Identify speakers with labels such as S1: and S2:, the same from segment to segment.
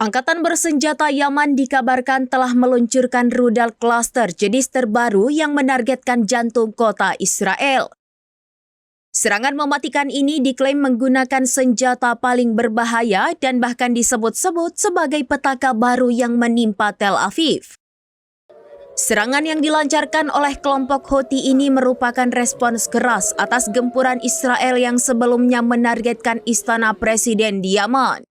S1: Angkatan bersenjata Yaman dikabarkan telah meluncurkan rudal cluster jenis terbaru yang menargetkan jantung kota Israel. Serangan mematikan ini diklaim menggunakan senjata paling berbahaya dan bahkan disebut-sebut sebagai petaka baru yang menimpa Tel Aviv. Serangan yang dilancarkan oleh kelompok Houthi ini merupakan respons keras atas gempuran Israel yang sebelumnya menargetkan istana presiden di Yaman.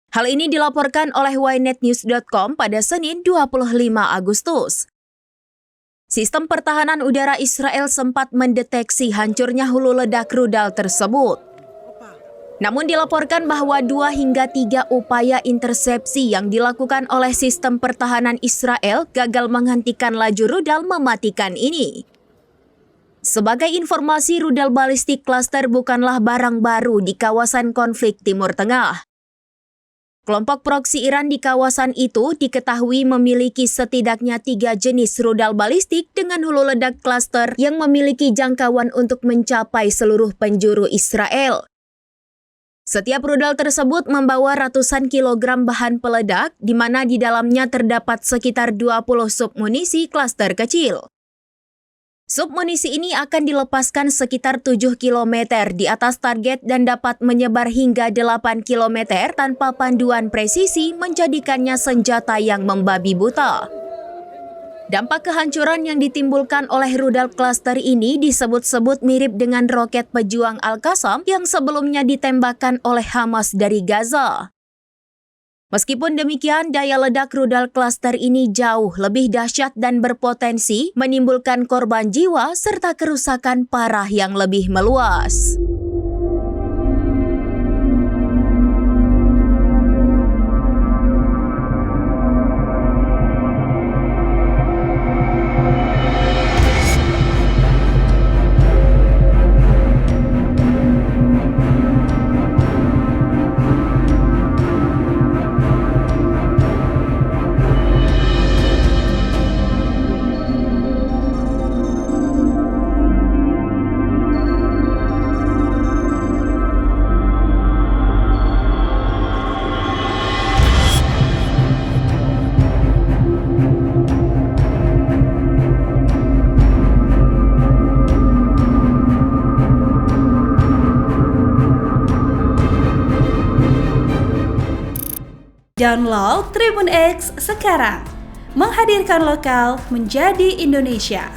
S1: Hal ini dilaporkan oleh ynetnews.com pada Senin 25 Agustus. Sistem pertahanan udara Israel sempat mendeteksi hancurnya hulu ledak rudal tersebut. Namun dilaporkan bahwa 2 hingga 3 upaya intersepsi yang dilakukan oleh sistem pertahanan Israel gagal menghentikan laju rudal mematikan ini. Sebagai informasi, rudal balistik cluster bukanlah barang baru di kawasan konflik Timur Tengah. Kelompok proksi Iran di kawasan itu diketahui memiliki setidaknya 3 jenis rudal balistik dengan hulu ledak cluster yang memiliki jangkauan untuk mencapai seluruh penjuru Israel. Setiap rudal tersebut membawa ratusan kilogram bahan peledak, di mana di dalamnya terdapat sekitar 20 submunisi cluster kecil. Submunisi ini akan dilepaskan sekitar 7 km di atas target dan dapat menyebar hingga 8 km tanpa panduan presisi, menjadikannya senjata yang membabi buta. Dampak kehancuran yang ditimbulkan oleh rudal cluster ini disebut-sebut mirip dengan roket pejuang Al-Qassam yang sebelumnya ditembakkan oleh Hamas dari Gaza. Meskipun demikian, daya ledak rudal cluster ini jauh lebih dahsyat dan berpotensi menimbulkan korban jiwa serta kerusakan parah yang lebih meluas.
S2: Download Tribun X sekarang, menghadirkan lokal menjadi Indonesia.